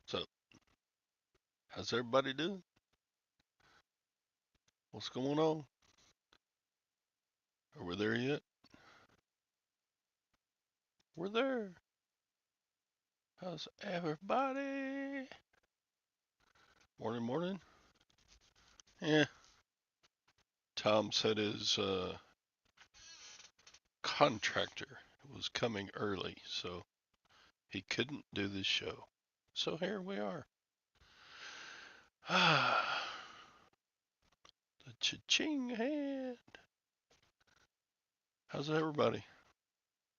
So, how's everybody doing? What's going on? Are we there yet? We're there. How's everybody? Morning, morning. Yeah, Tom said his contractor was coming early, so he couldn't do this show. So here we are. Ah, the cha-ching hand. How's everybody?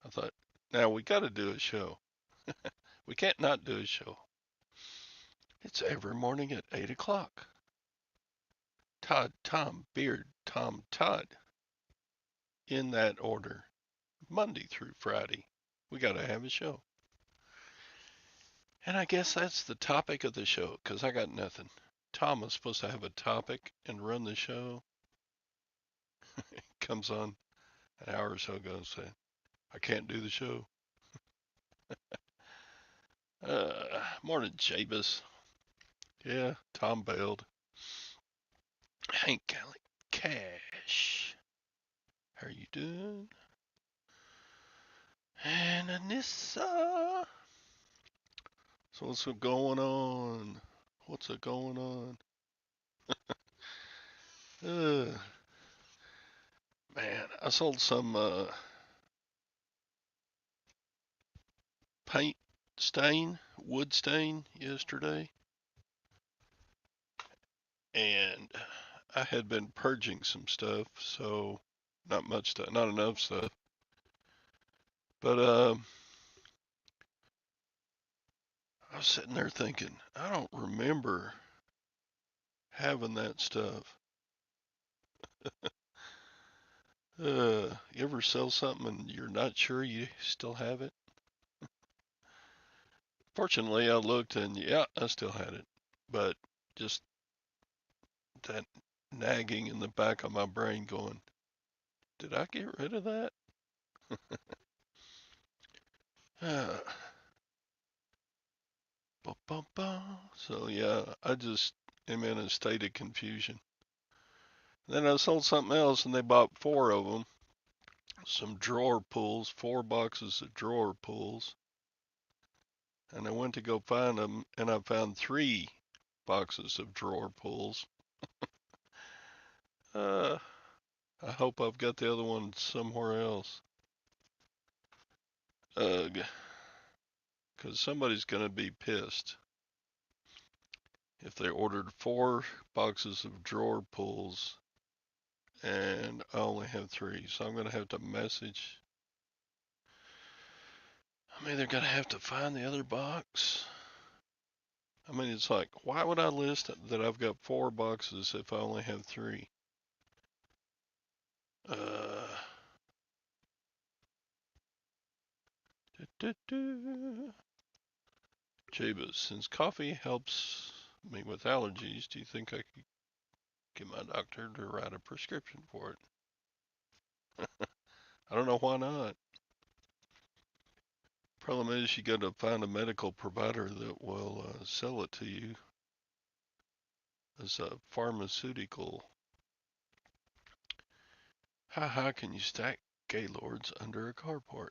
I thought, now we got to do a show. We can't not do a show. It's every morning at 8 o'clock. Todd, Tom, Beard, Tom, Todd, in that order, Monday through Friday. We got to have a show. And I guess that's the topic of the show, because I got nothing. Tom was supposed to have a topic and run the show. Comes on an hour or so ago and said, I can't do the show. Morning, Jabus. Yeah, Tom bailed. Hank Gallic Cash. How you doing? And Anissa. So what's going on? What's going on? Uh, Man, I sold some paint stain, wood stain yesterday, and I had been purging some stuff, so not much stuff, not enough stuff. But I was sitting there thinking, I don't remember having that stuff. You ever sell something and you're not sure you still have it? Fortunately, I looked and yeah, I still had it, but just that nagging in the back of my brain going, did I get rid of that? Uh, so yeah, I just am in a state of confusion. Then I sold something else and they bought four of them. Some drawer pulls, 4 boxes of drawer pulls. And I went to go find them and I found 3 boxes of drawer pulls. Uh, I hope I've got the other one somewhere else. Ugh, because somebody's going to be pissed if they ordered 4 boxes of drawer pulls and I only have 3. So I'm going to have to message. I'm either going to have to find the other box. I mean, it's like, why would I list that I've got 4 boxes if I only have 3? Uh, Jabez, since coffee helps me with allergies, do you think I could get my doctor to write a prescription for it? I don't know why not. Problem is, you got to find a medical provider that will sell it to you as a pharmaceutical. How high can you stack gaylords under a carport?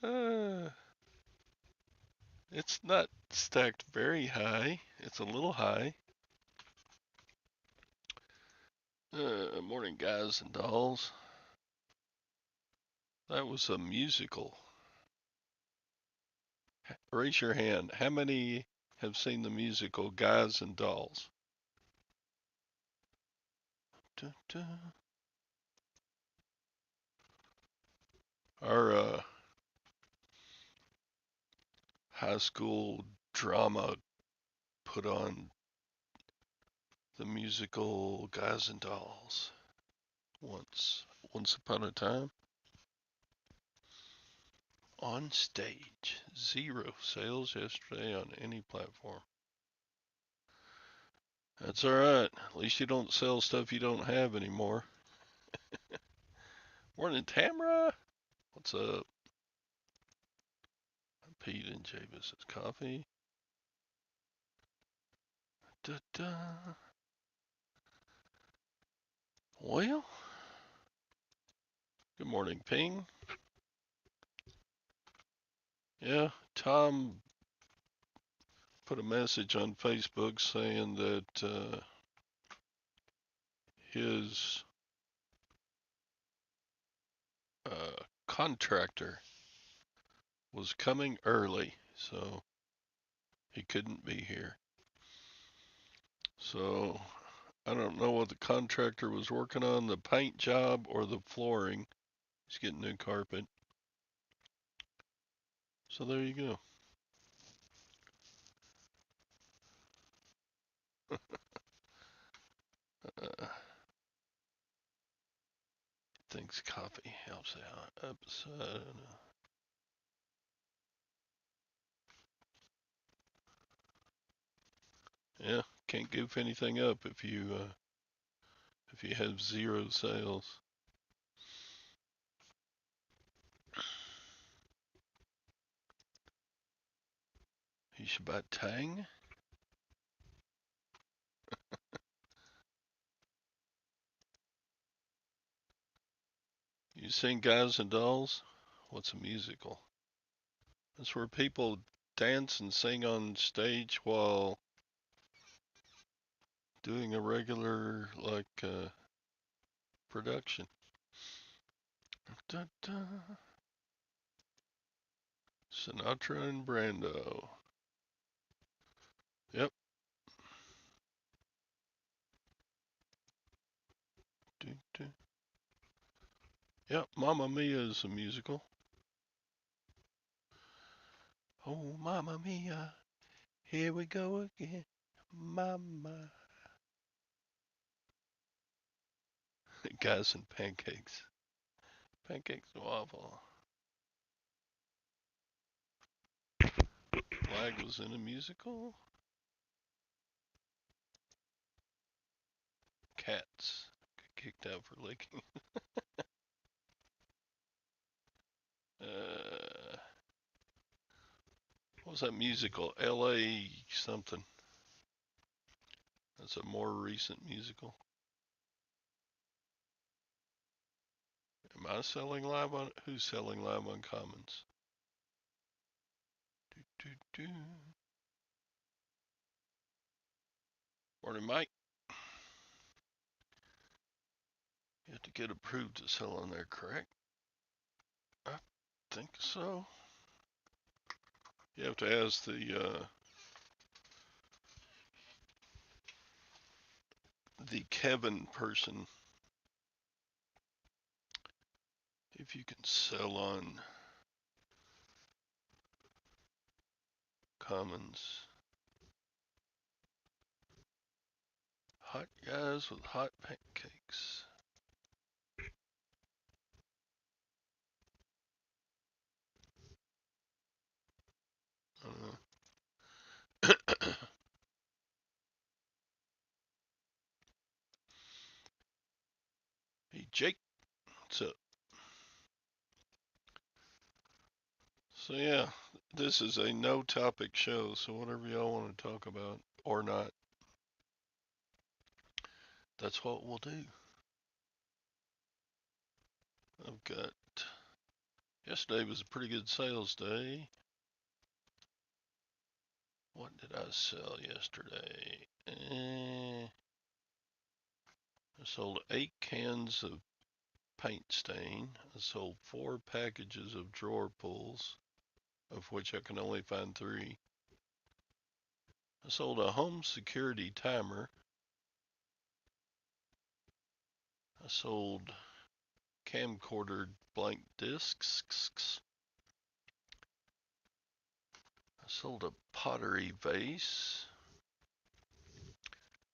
Uh, it's not stacked very high. It's a little high. Morning, guys and dolls. That was a musical. Raise your hand. How many have seen the musical Guys and Dolls? Dun, dun. Our high school drama put on the musical Guys and Dolls once upon a time. on stage. 0 sales yesterday on any platform. That's all right. At least you don't sell stuff you don't have anymore. Morning, Tamara. What's up? Pete and Javis's coffee. Da -da. Well, good morning, Ping. Yeah, Thom put a message on Facebook saying that his contractor was coming early, so he couldn't be here. So I don't know what the contractor was working on, the paint job or the flooring. He's getting new carpet. So there you go. Thinks coffee helps out episode. Yeah, can't goof anything up if you have 0 sales. You should buy Tang. You sing Guys and Dolls? What's a musical? That's where people dance and sing on stage while doing a regular production. Da, da. Sinatra and Brando. Yep. Do, do. Yep. Mamma Mia is a musical. Oh, Mamma Mia, here we go again, Mama. Guys and pancakes. Pancakes and waffle. Flag was in a musical. Cats got kicked out for licking. What was that musical? L.A. something. That's a more recent musical. Am I selling live on? Who's selling live on Commons? Do, do, do. Morning, Mike. You have to get approved to sell on there, correct? I think so. You have to ask the Kevin person if you can sell on Commons. Hot guys with hot pancakes. Hey, Jake, what's up? So yeah, this is a no topic show, so whatever y'all want to talk about or not, that's what we'll do. I've got, yesterday was a pretty good sales day. What did I sell yesterday? I sold 8 cans of paint stain. I sold 4 packages of drawer pulls, of which I can only find 3. I sold a home security timer. I sold camcorder blank discs. I sold a pottery vase.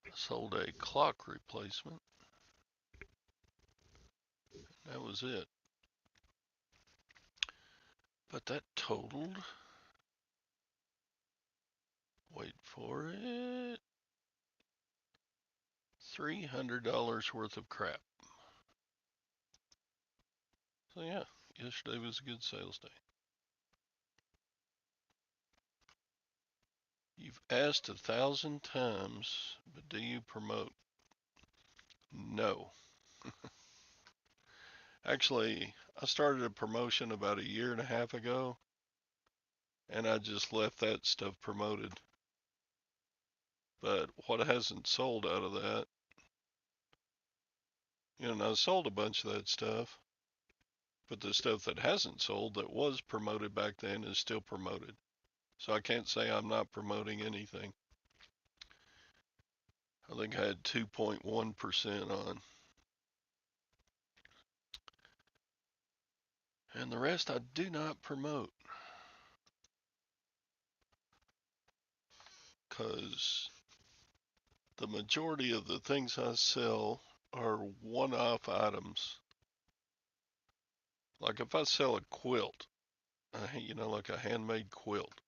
I sold a clock replacement. That was it. But that totaled, wait for it, $300 worth of crap. So yeah, yesterday was a good sales day. You've asked 1,000 times, but do you promote? No. Actually, I started a promotion about a year and a half ago, and I just left that stuff promoted. But what hasn't sold out of that, and I sold a bunch of that stuff, but the stuff that hasn't sold that was promoted back then is still promoted. So I can't say I'm not promoting anything. I think I had 2.1% on. And the rest I do not promote. Because the majority of the things I sell are one-off items. Like if I sell a quilt, like a handmade quilt.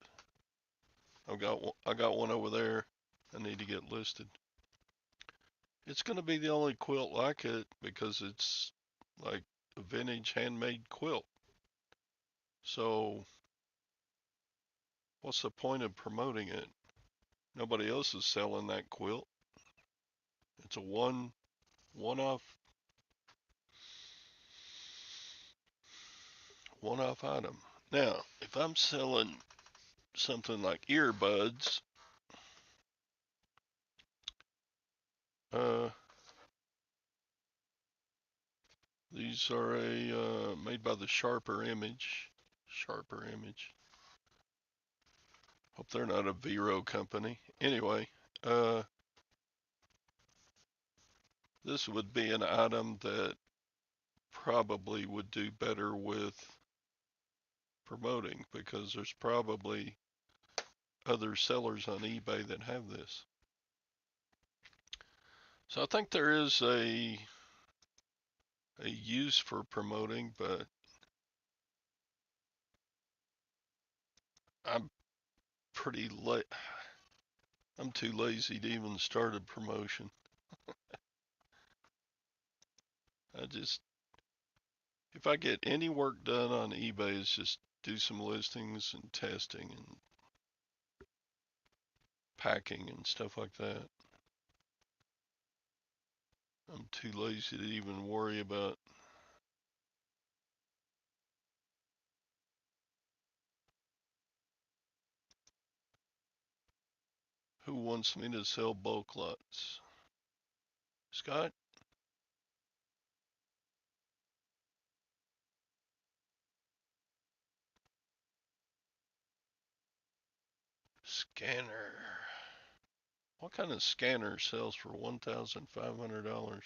I got one over there. I need to get listed. It's going to be the only quilt like it because it's like a vintage handmade quilt. So what's the point of promoting it? Nobody else is selling that quilt. It's a one-off item. Now, if I'm selling something like earbuds, uh, these are made by the Sharper Image. Sharper Image. Hope they're not a Vero company. Anyway, this would be an item that probably would do better with promoting because there's probably other sellers on eBay that have this. So I think there is a use for promoting, but I'm pretty late. I'm too lazy to even start a promotion. If I get any work done on eBay, it's just do some listings and testing and packing and stuff like that. I'm too lazy to even worry about. Who wants me to sell bulk lots? Scott? Scanner. What kind of scanner sells for $1,500?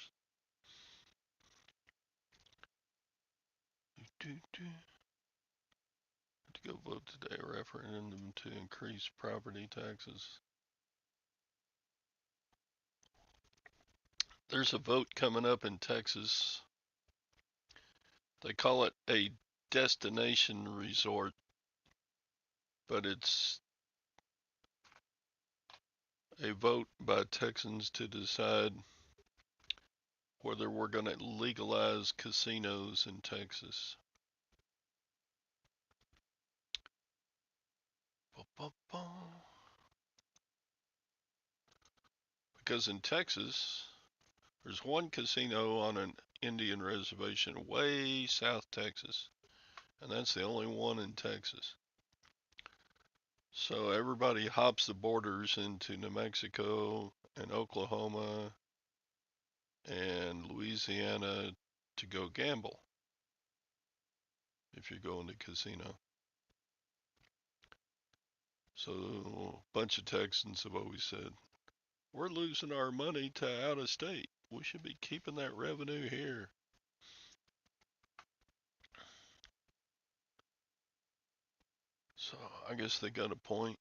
To go vote today, referendum to increase property taxes. There's a vote coming up in Texas. They call it a destination resort, but it's a vote by Texans to decide whether we're going to legalize casinos in Texas. Because in Texas, there's one casino on an Indian reservation way south Texas, and that's the only one in Texas. So everybody hops the borders into New Mexico and Oklahoma and Louisiana to go gamble if you're going to casino. So a bunch of Texans have always said, we're losing our money to out of state. We should be keeping that revenue here. So I guess they got a point.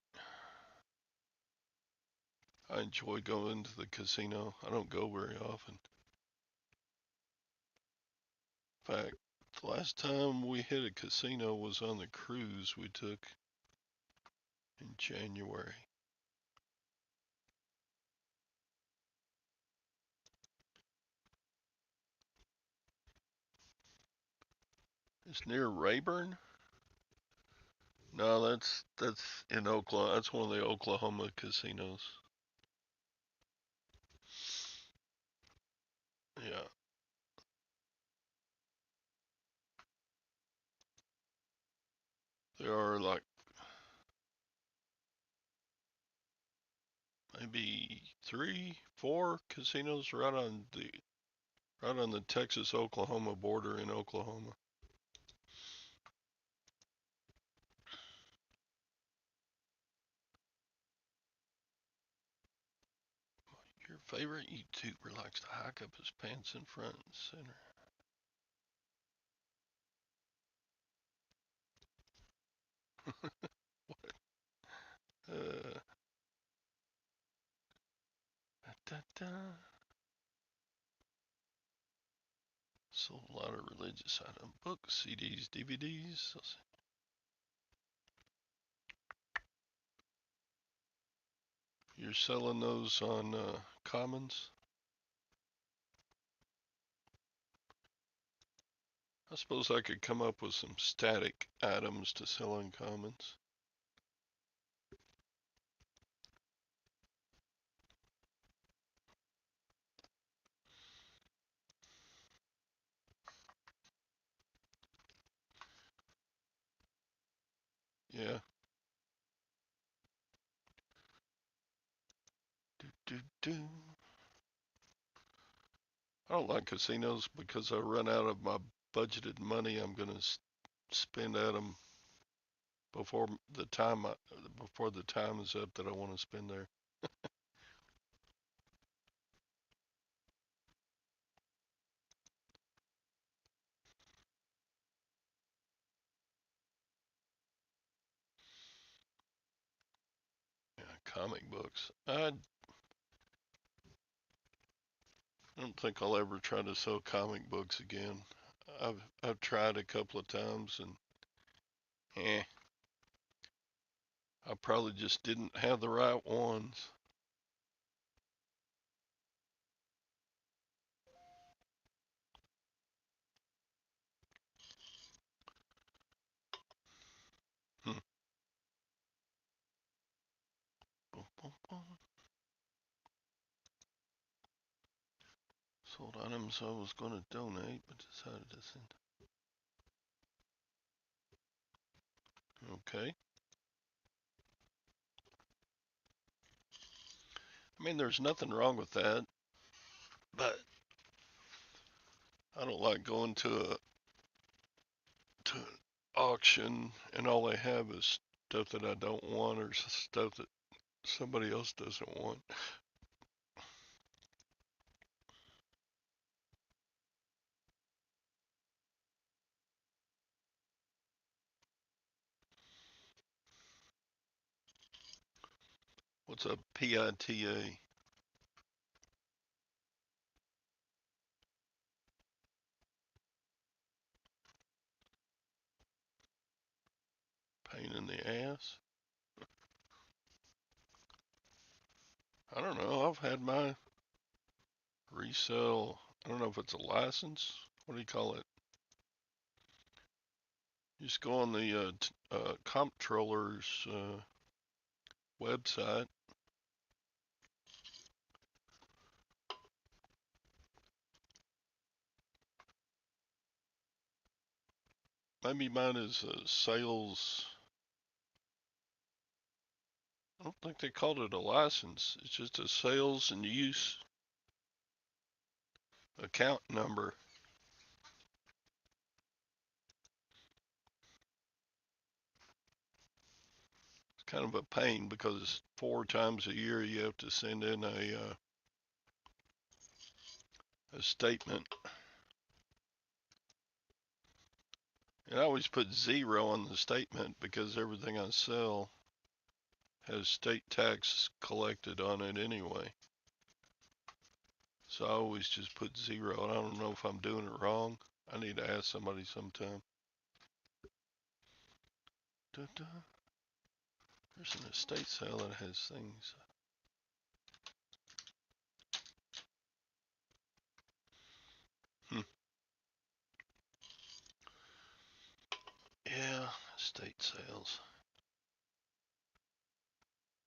I enjoy going to the casino. I don't go very often. In fact, The last time we hit a casino was on the cruise we took in January. It's near Rayburn? No, that's in Oklahoma. That's one of the Oklahoma casinos. Yeah. There are like maybe 3, 4 casinos right on the Texas-Oklahoma border in Oklahoma. Your favorite YouTuber likes to hike up his pants in front and center. Uh, da, da. Sold a lot of religious item books, CDs, DVDs. You're selling those on Commons? I suppose I could come up with some static items to sell on Commons. Yeah. Do, do, do. I don't like casinos because I run out of my budgeted money I'm going to spend at them before the time is up that I want to spend there. Yeah, comic books. I don't think I'll ever try to sell comic books again. I've tried a couple of times and eh, I probably just didn't have the right ones. Hmm. Boom, boom, boom. Sold items I was going to donate, but decided to send. Okay. I mean, there's nothing wrong with that, but I don't like going to an auction and all they have is stuff that I don't want or stuff that somebody else doesn't want. What's a PITA? Pain in the ass? I don't know. I've had my resale. I don't know if it's a license. What do you call it? You just go on the comptroller's website. Maybe mine is a sales. I don't think they called it a license. It's just a sales and use account number. It's kind of a pain because 4 times a year you have to send in a statement. And I always put 0 on the statement because everything I sell has state tax collected on it anyway. So I always just put 0. I don't know if I'm doing it wrong. I need to ask somebody sometime. There's an estate sale that has things. Yeah, estate sales.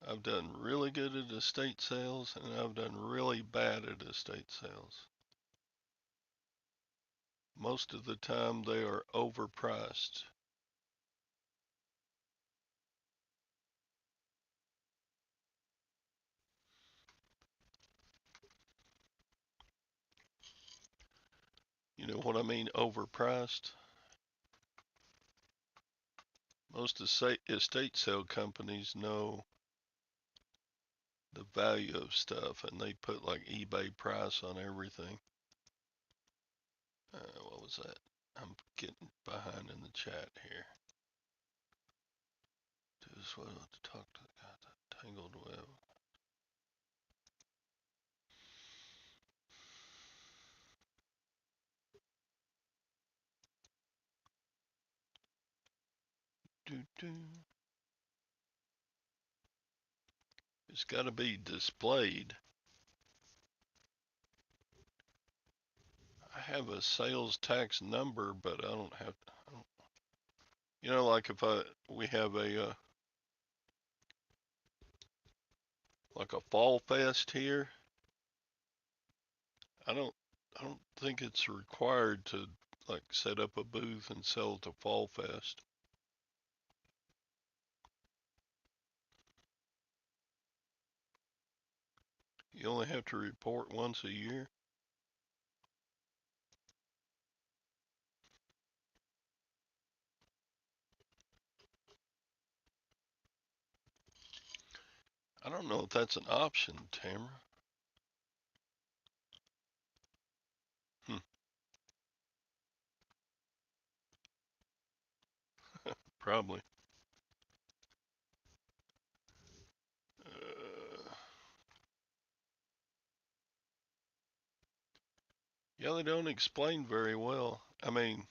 I've done really good at estate sales, and I've done really bad at estate sales. Most of the time, they are overpriced. You know what I mean, overpriced? Most estate sale companies know the value of stuff, and they put like eBay price on everything. What was that? I'm getting behind in the chat here. Just what to talk to the guy, the tangled web. It's got to be displayed. I have a sales tax number, but I don't have. You know, like if we have a like a fall fest here. I don't I don't think it's required to like set up a booth and sell to Fall Fest. You only have to report once a year. I don't know if that's an option, Tamara. Hmm, probably. Uh, yeah, they don't explain very well. I mean,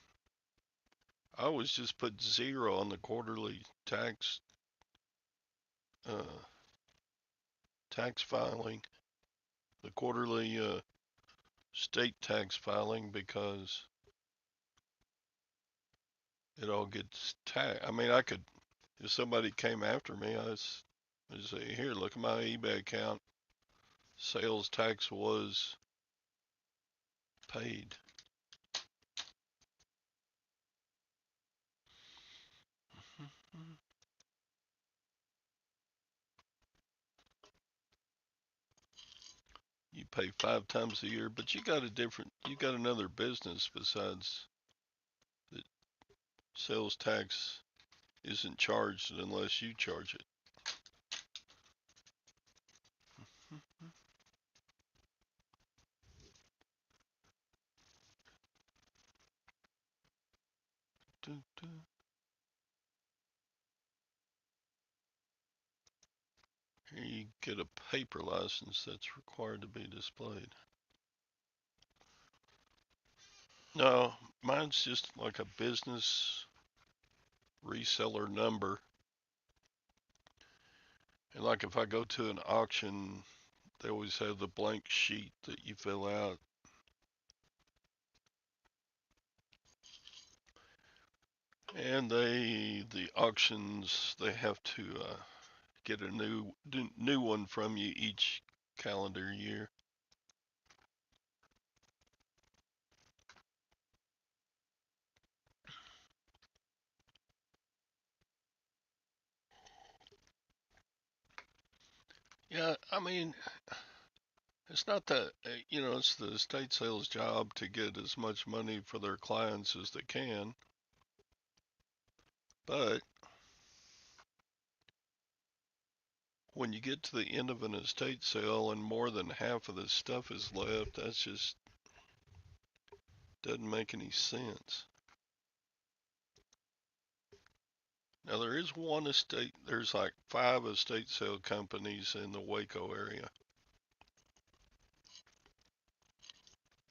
I always just put 0 on the quarterly uh, tax filing, the quarterly state tax filing, because it all gets taxed. I mean, I could, if somebody came after me, I'd say, here, look at my eBay account. Sales tax was paid. You pay 5 times a year, but you got another business besides the sales tax isn't charged unless you charge it. Here you get a paper license that's required to be displayed. No, mine's just like a business reseller number. And like if I go to an auction, they always have the blank sheet that you fill out. And the auctions, they have to get a new one from you each calendar year. Yeah, I mean, it's not that, it's the estate sales job to get as much money for their clients as they can. But when you get to the end of an estate sale and more than half of the stuff is left, that's just doesn't make any sense. Now there is there's like 5 estate sale companies in the Waco area.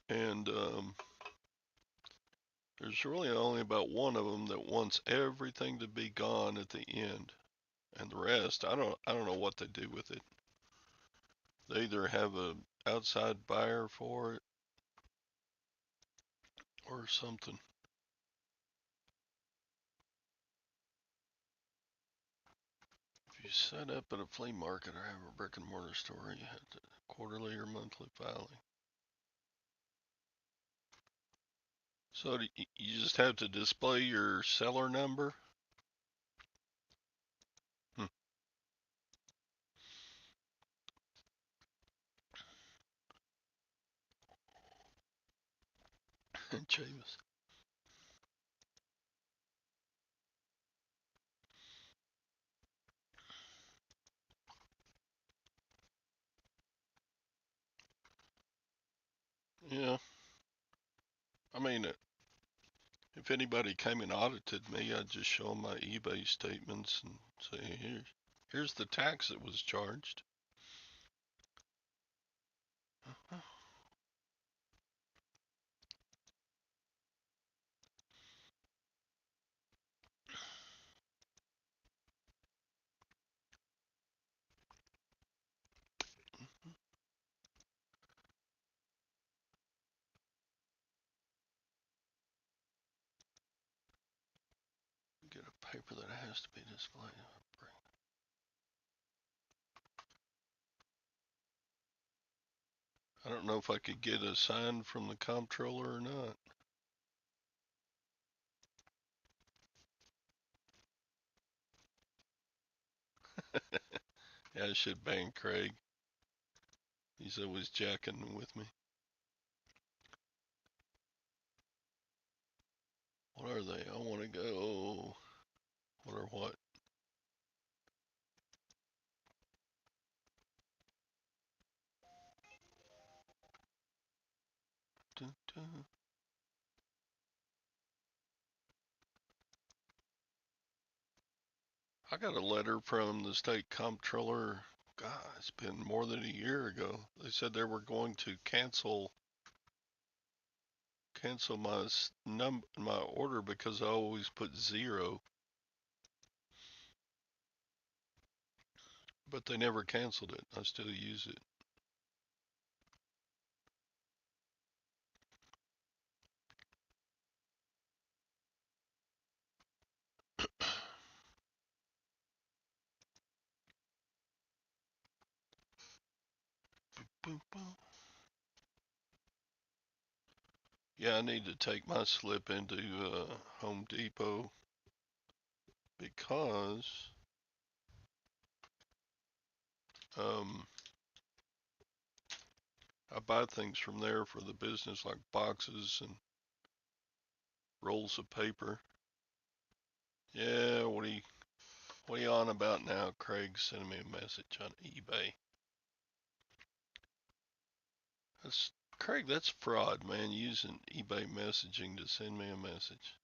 And There's really only about one of them that wants everything to be gone at the end, and the rest, I don't know what they do with it. They either have a outside buyer for it or something. If you set up at a flea market or have a brick and mortar store, you have to quarterly or monthly filing. So you just have to display your seller number? Hmm. Chavis. Yeah. I mean, if anybody came and audited me, I'd just show them my eBay statements and say, here's the tax that was charged. Get a paper that has to be displayed. I don't know if I could get a sign from the comptroller or not. Yeah, I should ban Craig. He's always jacking with me. What are they? I want to go. What or what? Dun, dun. I got a letter from the state comptroller. God, it's been more than a year ago. They said they were going to cancel my order because I always put 0, but they never canceled it. I still use it. Boom, boom. Yeah, I need to take my slip into Home Depot because um, I buy things from there for the business, like boxes and rolls of paper. Yeah, what are you on about now? Craig's sending me a message on eBay. That's Craig. That's fraud, man. Using eBay messaging to send me a message.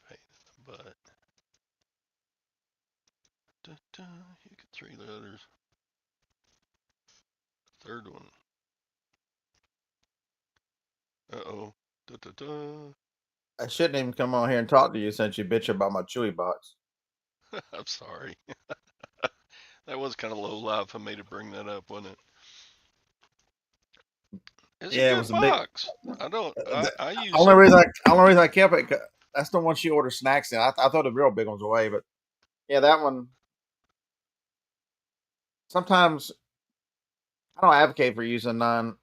Pain in the butt. Da, da, you get 3 letters. Third one. Uh-oh. Da, da, da. I shouldn't even come on here and talk to you since you bitch about my Chewy box. I'm sorry. That was kind of low life of me to bring that up, wasn't it? It's a Yeah, it good was a big. box. I don't. The I use only reason I kept it, that's the one she ordered snacks in. I throw the real big ones away, but yeah, that one. Sometimes I don't advocate for using non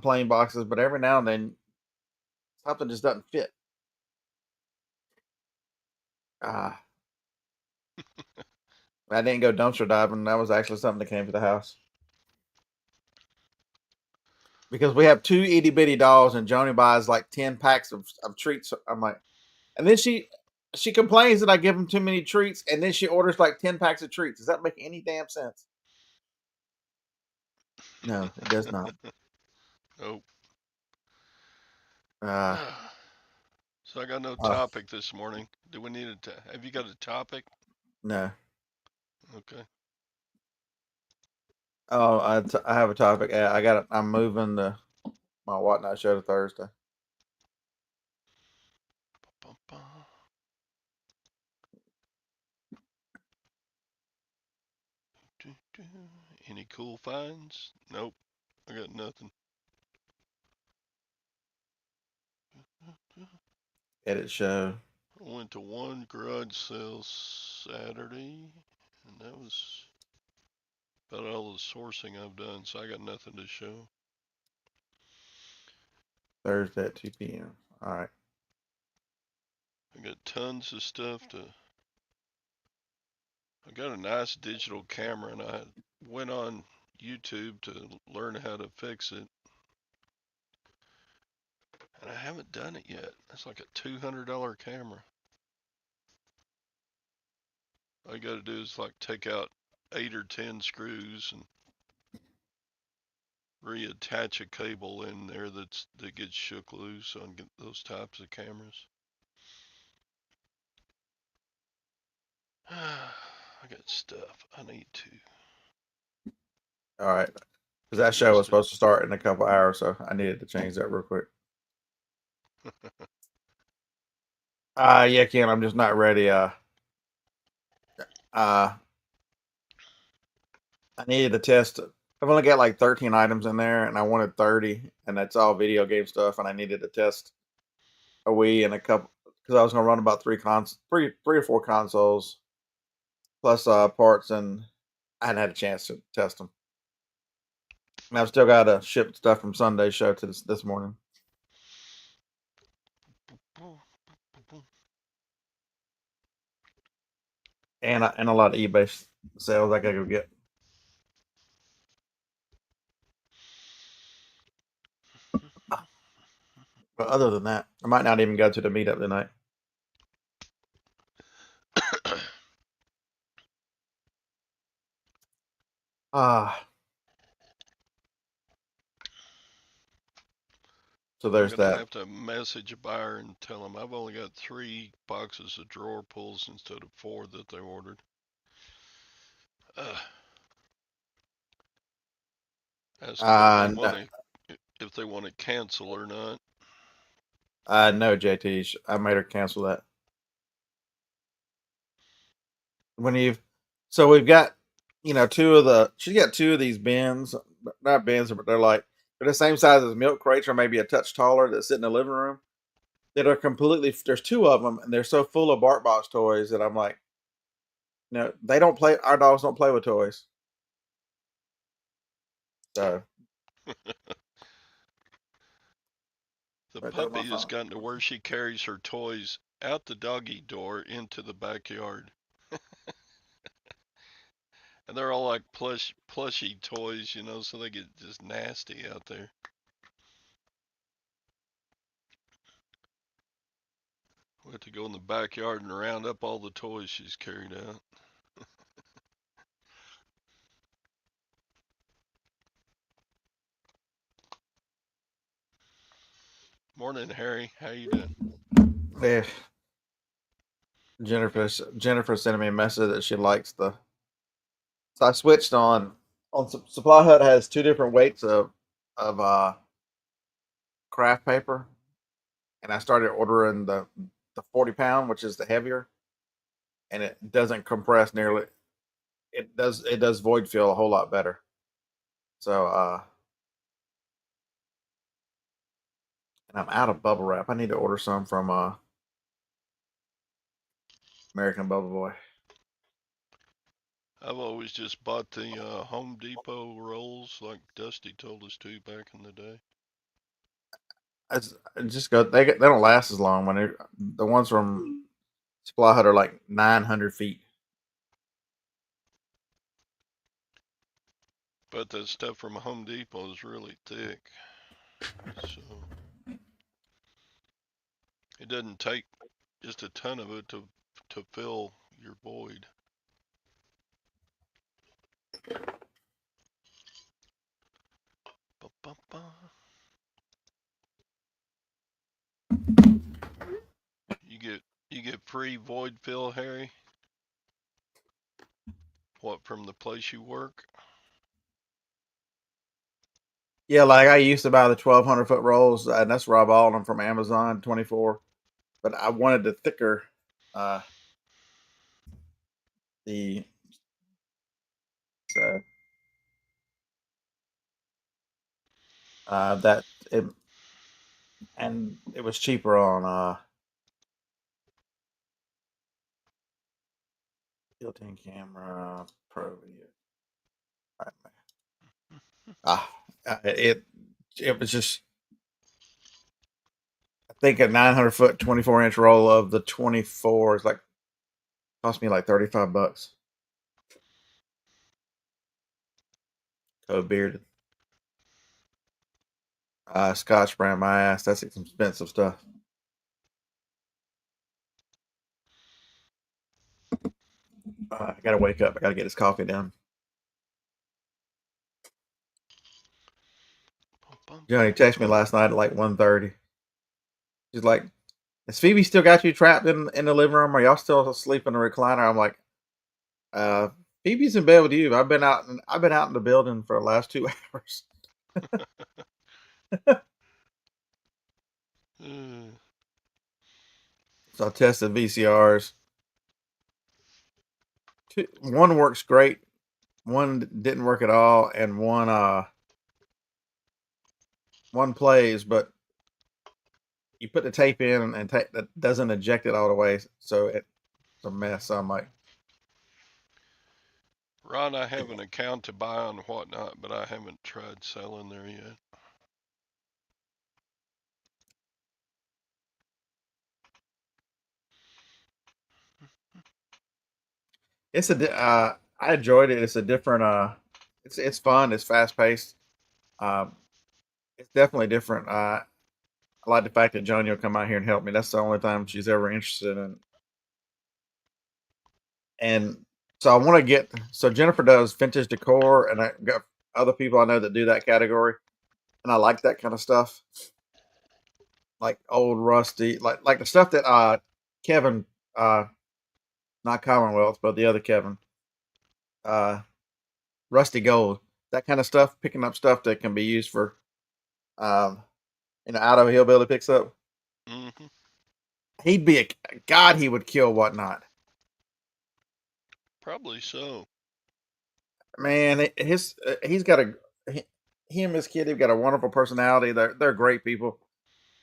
plain boxes, but every now and then something just doesn't fit. Ah, I didn't go dumpster diving. That was actually something that came to the house because we have two itty bitty dolls, and Joni buys like 10 packs of treats. I'm like, and then she complains that I give them too many treats, and then she orders like 10 packs of treats. Does that make any damn sense? No, it does not. Nope. Uh, So I got no Uh, topic this morning. Do we need have you got a topic? no. Okay. Oh, I have a topic. I got. I'm moving my whatnot show to Thursday. Ba-ba-ba. Do-do. Any cool finds? Nope. I got nothing. Edit show. I went to one garage sale Saturday, and that was about all the sourcing I've done, so I got nothing to show. Thursday at 2 p.m. All right. I got tons of stuff to. I got a nice digital camera, and I went on YouTube to learn how to fix it, and I haven't done it yet. It's like a $200 camera. All you got to do is like take out 8 or 10 screws and reattach a cable in there that gets shook loose on those types of cameras. I got stuff I need to. All right. Because Got that show was listed. supposed to start in a couple hours, so I needed to change that real quick. Yeah, Ken. I'm just not ready. Uh, I needed to test it. I've only got like 13 items in there, and I wanted 30, and that's all video game stuff. And I needed to test a Wii and a couple because I was going to run about three or four consoles plus parts, and I hadn't had a chance to test them. And I've still got to ship stuff from Sunday's show to this morning, and a lot of eBay sales I got to go get. But other than that, I might not even go to the meetup tonight. Ah, so I'm there's gonna that. have to message a buyer and tell them I've only got 3 boxes of drawer pulls instead of 4 that they ordered. Uh, ask them No, if they want to cancel or not. no, JT. I made her cancel that. When you've so we've got she's got two of these bins, not bins, but they're the same size as milk crates or maybe a touch taller that sit in the living room that are completely. There's two of them and they're so full of Bark Box toys that I'm like, no, they don't play. Our dogs don't play with toys. So The right there on my puppy has phone. gotten to where she carries her toys out the doggy door into the backyard. And they're all like plushy toys, so they get just nasty out there. We have to go in the backyard and round up all the toys she's carried out. Morning, Harry. How you doing? Yeah, Jennifer sent me a message that she likes the. So I switched on Supply Hut has two different weights of craft paper, and I started ordering the 40 pound, which is the heavier, and it doesn't compress nearly. It does void fill a whole lot better. So and I'm out of bubble wrap. I need to order some from American Bubble Boy. I've always just bought the Home Depot rolls like Dusty told us to back in the day. I just go. They don't last as long when the ones from Supply Hut are like 900 feet. But the stuff from Home Depot is really thick. So it doesn't take just a ton of it to fill your void. Ba-ba-ba. free void fill, Harry? What, from the place you work? Yeah, like I used to buy the 1,200 foot rolls, and that's where I bought them from Amazon 24. But I wanted the thicker, uh, the so that it, and it was cheaper on built-in camera pro video. Ah, it was just I think a 900 foot 24 inch roll of the 24 is like cost me like $35. Code bearded. Scotch brand my ass. That's expensive stuff. I gotta wake up. I gotta get this coffee down. Johnny texted me last night at like 1:30. She's like, "Has Phoebe still got you trapped in the living room? Are y'all still asleep in the recliner?" I'm like, Phoebe's in bed with you. I've been out in the building for the last 2 hours. So I tested VCRs. One works great, one didn't work at all, and one plays, but you put the tape in and that doesn't eject it all the way, so it's a mess. So I'm like, Ron, I have an account to buy on Whatnot, but I haven't tried selling there yet. I enjoyed it. It's a different it's fun. It's fast paced. Um, it's definitely different. I like the fact that Johnny will come out here and help me. That's the only time she's ever interested in. And so I want to get. So Jennifer does vintage decor, and I got other people I know that do that category, and I like that kind of stuff, like old rusty, like the stuff that Kevin, uh not Commonwealth, but the other Kevin, uh Rusty Gold, that kind of stuff, picking up stuff that can be used for um Idaho Hillbilly picks up. Mm-hmm. He'd be a god. He would kill whatnot. Probably so. Man, he's got he and his kid have got a wonderful personality. They're great people,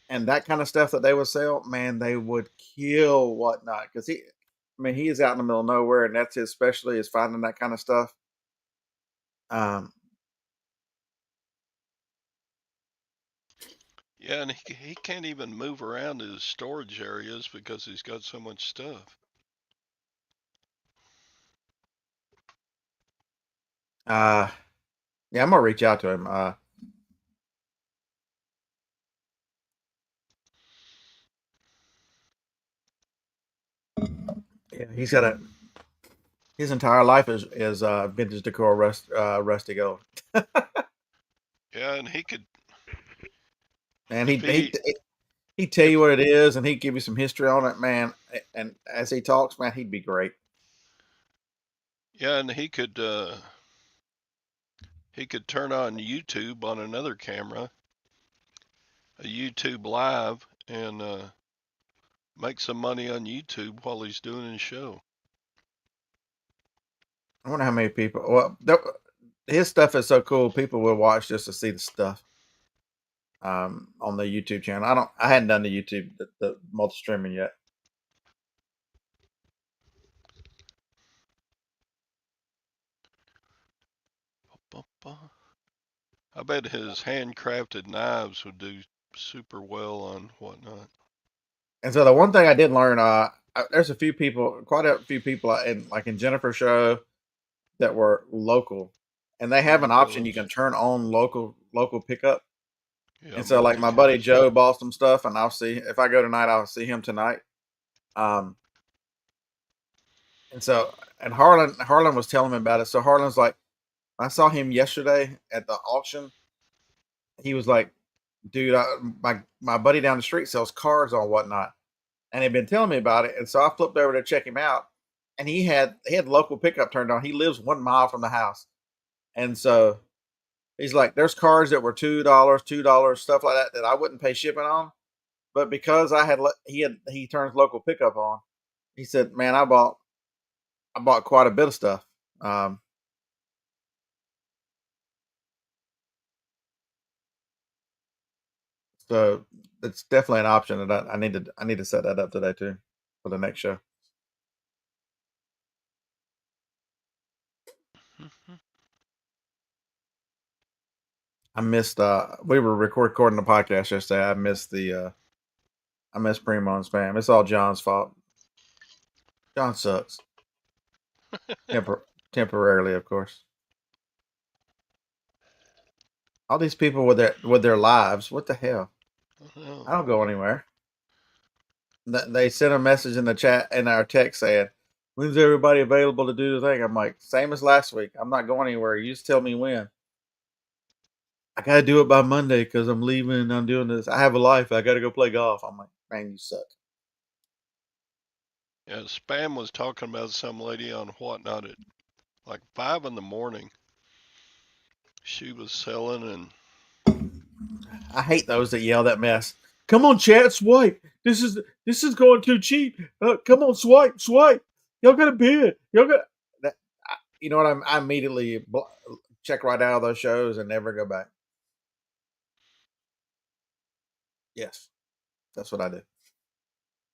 and that kind of stuff that they would sell, man, they would kill whatnot because he is out in the middle of nowhere, and that's his specialty is finding that kind of stuff. Um, Yeah, and he can't even move around his storage areas because he's got so much stuff. uh, yeah, I'm gonna reach out to him. Yeah, he's got his entire life is vintage decor rusty gold. Yeah, and he could, Man, if he, he'd tell you if, what it is, and he'd give you some history on it, man. And as he talks, man, he'd be great. yeah, and he could turn on YouTube on another camera, a YouTube live, and make some money on YouTube while he's doing his show. I wonder how many people. Well, his stuff is so cool. People will watch just to see the stuff on the YouTube channel. I hadn't done the multi streaming yet. I bet his handcrafted knives would do super well on Whatnot. And so the one thing I did learn, there's a few people, quite a few people in Jennifer's show that were local, and they have an option you Hillbillies. can turn on local pickup. Yeah, And so like my buddy multicast. Joe bought some stuff, and I'll see if I go tonight. I'll see him tonight. Um, and so and Harlan was telling me about it. So Harlan's like, I saw him yesterday at the auction. He was like, dude, my buddy down the street sells cars on whatnot, and he'd been telling me about it. And so I flipped over to check him out, and he had local pickup turned on. He lives 1 mile from the house, and so he's like, "There's cars that were $2, stuff like that that I wouldn't pay shipping on, but because he turns local pickup on." He said, "Man, I bought quite a bit of stuff." Um, so it's definitely an option, and I need to set that up today too for the next show. I missed. We were recording the podcast yesterday. I missed the. I missed Primo and Spam. It's all John's fault. John sucks. Temporarily, of course. All these people with their lives. What the hell? Oh, I don't go anywhere. They sent a message in the chat in our text saying, "When's everybody available to do the thing?" I'm like, "Same as last week. I'm not going anywhere. You just tell me when." I gotta do it by Monday because I'm leaving. I'm doing this. I have a life. I gotta go play golf. I'm like, man, you suck. yeah. Spam was talking about some lady on Whatnot at like 5 in the morning. She was selling, and I hate those that yell that mess. Come on, chat, swipe. This is going too cheap. Come on, swipe. Y'all got a bid. Y'all got that. You know what? I immediately check right out of those shows and never go back. Yes, that's what I do.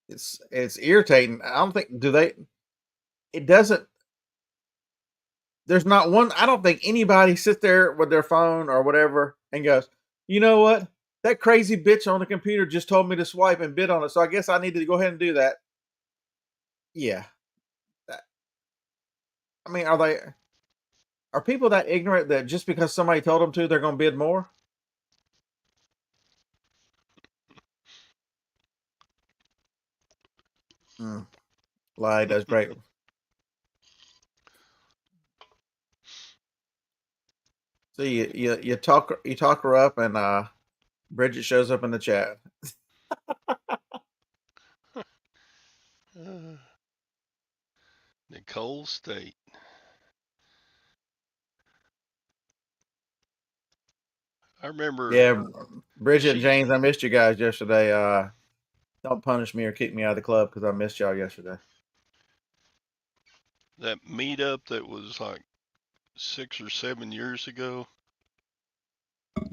It's irritating. I don't think do they. It doesn't. There's not one. I don't think anybody sits there with their phone or whatever and goes, you know what? That crazy bitch on the computer just told me to swipe and bid on it, so I guess I need to go ahead and do that. Yeah. That, I mean, are people that ignorant that just because somebody told them to, they're going to bid more? Mm, lie does great. So you talk her up, and Bridget shows up in the chat. uh, Nicole State. I remember Yeah, Bridget and she James, I missed you guys yesterday. Don't punish me or kick me out of the club because I missed y'all yesterday. that meetup that was like 6 or 7 years ago.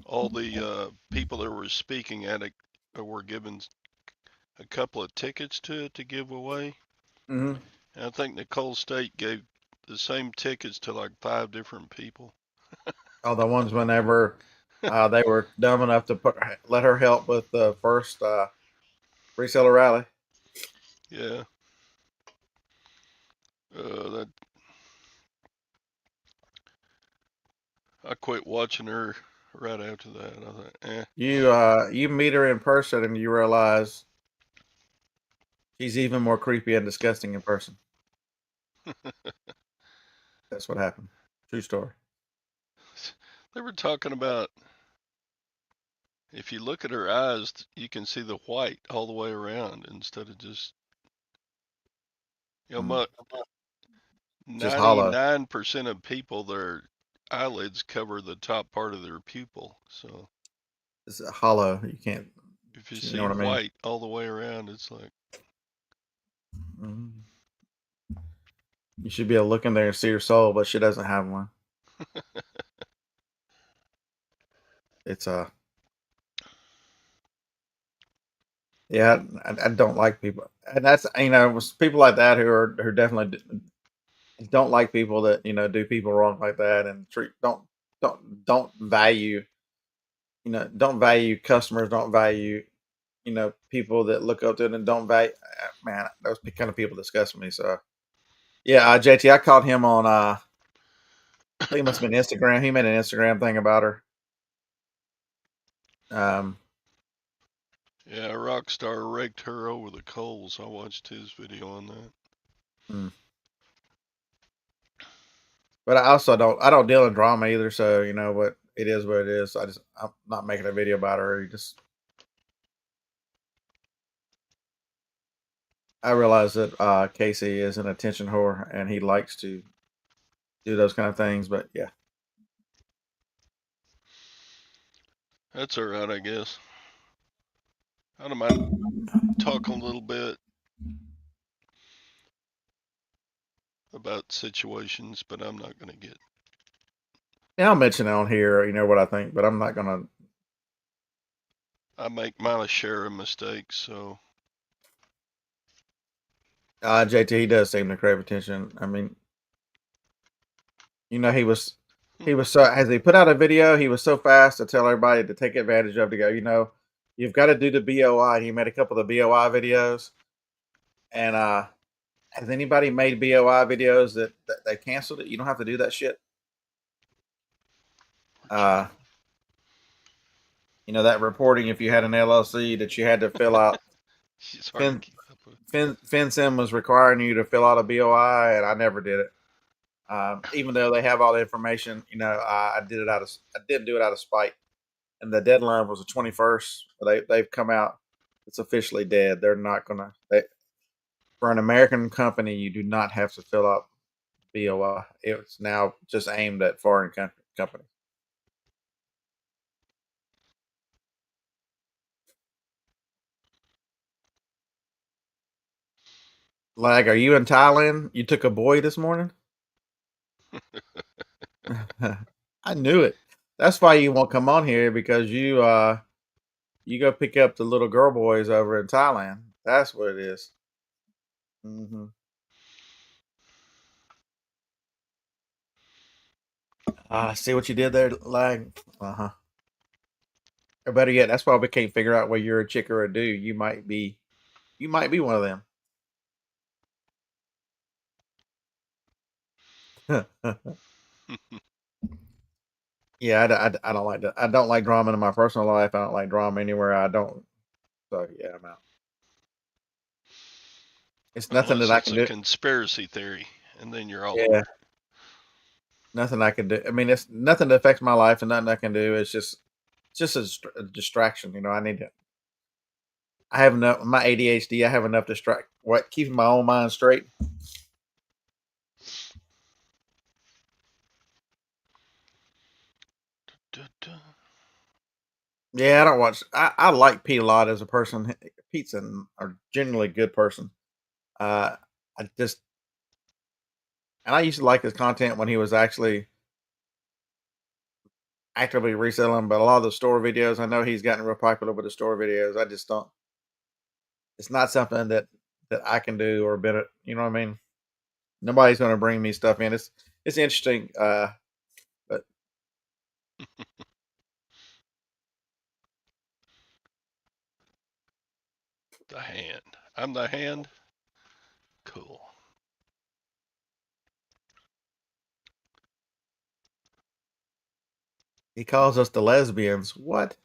All the people that were speaking at it were given a couple of tickets to it to give away. Mm-hmm. And I think Nicole State gave the same tickets to like 5 different people. All the ones whenever they were dumb enough to let her help with the first reseller rally. Yeah, that I quit watching her right after that. I thought, You meet her in person and you realize she's even more creepy and disgusting in person. That's what happened. True story. they were talking about if you look at her eyes, you can see the white all the way around instead of just you Mm. know, Just hollow. 99% of people their eyelids cover the top part of their pupil. So It's hollow. You can't. if you You know see what I mean? white all the way around, it's like, Mm. You should be able to look in there and see her soul, but she doesn't have one. It's yeah. I don't like people, and that's people like that who definitely don't like people that do people wrong like that and treat don't value don't value customers, don't value people that look up to it and don't value. Man, those kind of people disgust me. So yeah, JT, I caught him on I think it must have been Instagram. He made an Instagram thing about her. Um, yeah, Rockstar raked her over the coals. I watched his video on that. hmm. But I don't deal in drama either. So what it is, what it is. I'm not making a video about her. You just I realize that Casey is an attention whore and he likes to do those kind of things, but yeah. That's all right, I guess. I don't mind talking a little bit about situations, but I'm not going to get. Yeah, I'll mention it on here, what I think, but I'm not gonna. I make my share of mistakes, so. JT, he does seem to crave attention. I mean, he was so as he put out a video, he was so fast to tell everybody to take advantage of to go. You've got to do the BOI. He made a couple of the BOI videos, and has anybody made BOI videos that they canceled it? You don't have to do that shit. Uh, that reporting if you had an LLC that you had to fill out. She's hard to Fin keep up with. FinCEN was requiring you to fill out a BOI, and I never did it. Even though they have all the information, I did it I didn't do it out of spite. And the deadline was the 21st. They've come out. It's officially dead. They're not gonna. For an American company, you do not have to fill out BOI. It's now just aimed at foreign companies. Like, are you in Thailand? You took a boy this morning? I knew it. That's why you won't come on here because you go pick up the little girl boys over in Thailand. That's what it is. Mm-hmm. See what you did there, like. Uh huh. Or better yet, that's why we can't figure out whether you're a chick or a dude. You might be one of them. Yeah, I don't like that. I don't like drama in my personal life. I don't like drama anywhere. I don't. So yeah, I'm out. It's nothing that Unless I it's can a do. conspiracy theory, and then you're all Yeah, over it. nothing I can do. I mean, it's nothing that affects my life, and nothing I can do. It's just a distraction. I need to. I have enough. My ADHD. I have enough distract. What keeping my own mind straight. Da, da. Yeah, I don't watch. I like Pete a lot as a person. Pete's a genuinely good person. Uh, I just and I used to like his content when he was actually actively reselling, but a lot of the store videos, I know he's gotten real popular with the store videos. I just don't. It's not something that I can do or been. You know what I mean? Nobody's going to bring me stuff in. It's interesting, but The hand. I'm the hand. Cool. he calls us the lesbians. What?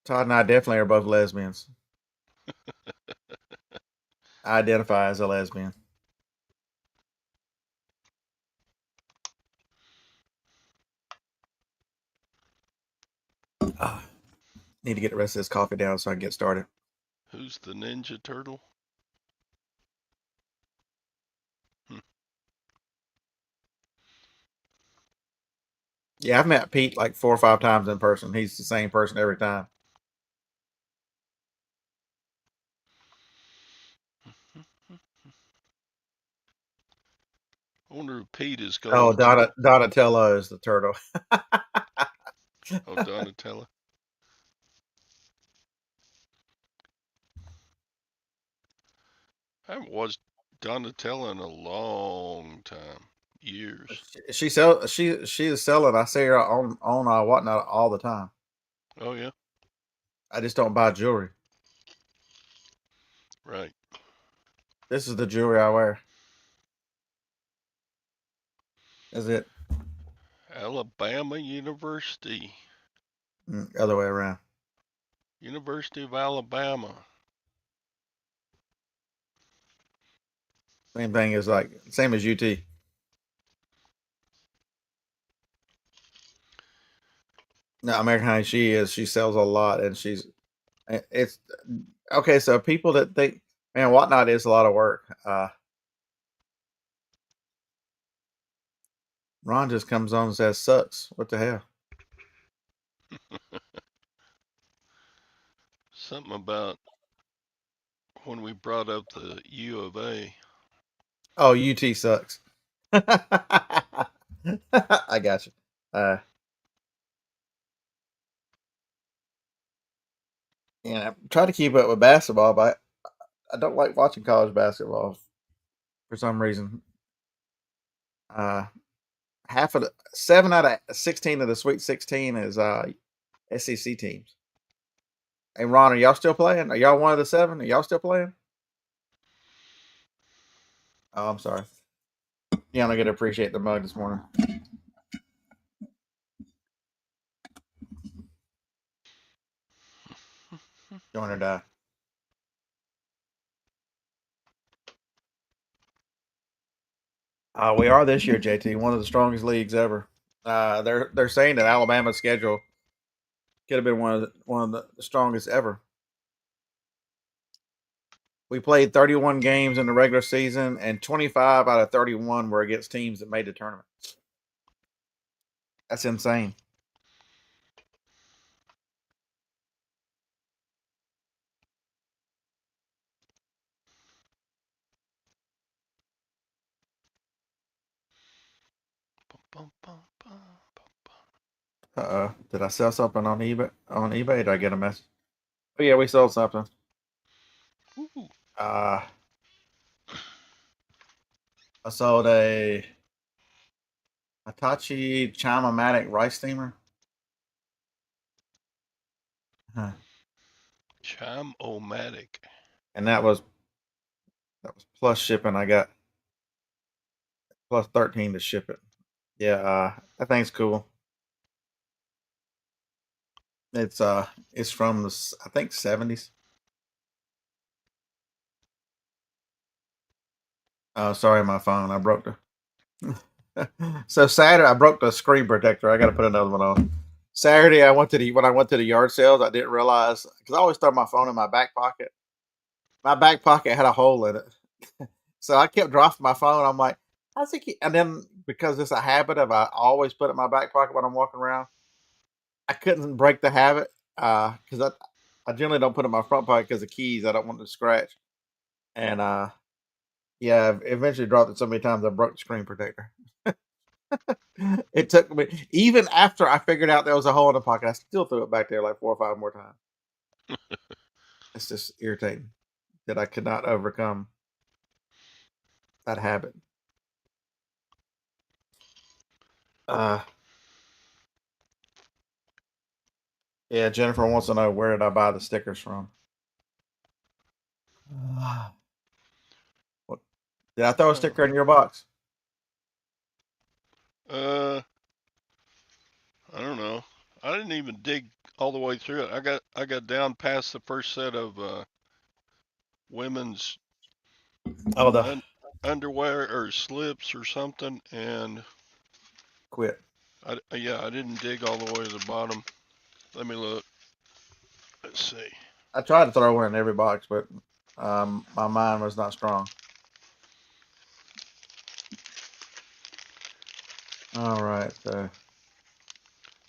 Todd and I definitely are both lesbians. I identify as a lesbian. Ah, need to get the rest of this coffee down so I can get started. Who's the Ninja Turtle? Hmm. Yeah, I've met Pete like 4 or 5 times in person. He's the same person every time. I wonder if Pete is Oh, going to. Donatello is the turtle. Oh, Donatella. I haven't watched Donatella in a long time. Years. She is selling. I see her on whatnot all the time. Oh, yeah. I just don't buy jewelry. Right. This is the jewelry I wear. Is it Alabama University. other way around? University of Alabama. Same thing as same as UT. No, American Honey. She is. She sells a lot, and it's okay. So people that think, man, Whatnot is a lot of work. Ron just comes on and says, "Sucks." What the hell? Something about when we brought up the U of A. Oh, UT sucks. I got you. I try to keep up with basketball, but I don't like watching college basketball for some reason. Uh, half of the 7 out of 16 of the Sweet 16 is SEC teams. Hey, Ron, are y'all still playing? Are y'all one of the 7? Are y'all still playing? Oh, I'm sorry. Yeah, I'm not gonna appreciate the mug this morning. Join or die. We are this year, JT, one of the strongest leagues ever. They're saying that Alabama's schedule could have been one of the strongest ever. We played 31 games in the regular season, and 25 out of 31 were against teams that made the tournament. That's insane. Bum, bum, bum. Did I sell something on eBay? On eBay, did I get a message? Oh yeah, we sold something. Ooh, Uh, I sold a Hitachi Chima-Matic rice steamer. Huh. Chime-O-Matic. And that was plus shipping. I got plus 13 to ship it. Yeah, that thing's cool. It's from the I think 70s. Oh, sorry, my phone. I broke the. So Saturday, I broke the screen protector. I got to put another one on. Saturday, when I went to the yard sales, I didn't realize because I always throw my phone in my back pocket. My back pocket had a hole in it, so I kept dropping my phone. I'm like, I think, and then because it's a habit of I always put it in my back pocket when I'm walking around. I couldn't break the habit because I generally don't put it in my front pocket because of keys. I don't want to scratch. And yeah, I eventually dropped it so many times I broke the screen protector. It took me even after I figured out there was a hole in the pocket, I still threw it back there like 4 or 5 more times. It's just irritating that I could not overcome that habit. Uh, yeah, Jennifer wants to know where did I buy the stickers from? What, did I throw a Oh. sticker in your box? Uh, I don't know. I didn't even dig all the way through it. I got down past the first set of women's Oh, the un- underwear or slips or something, and quit. I didn't dig all the way to the bottom. Let me look. Let's see. I tried to throw one in every box, but my mind was not strong. All right. I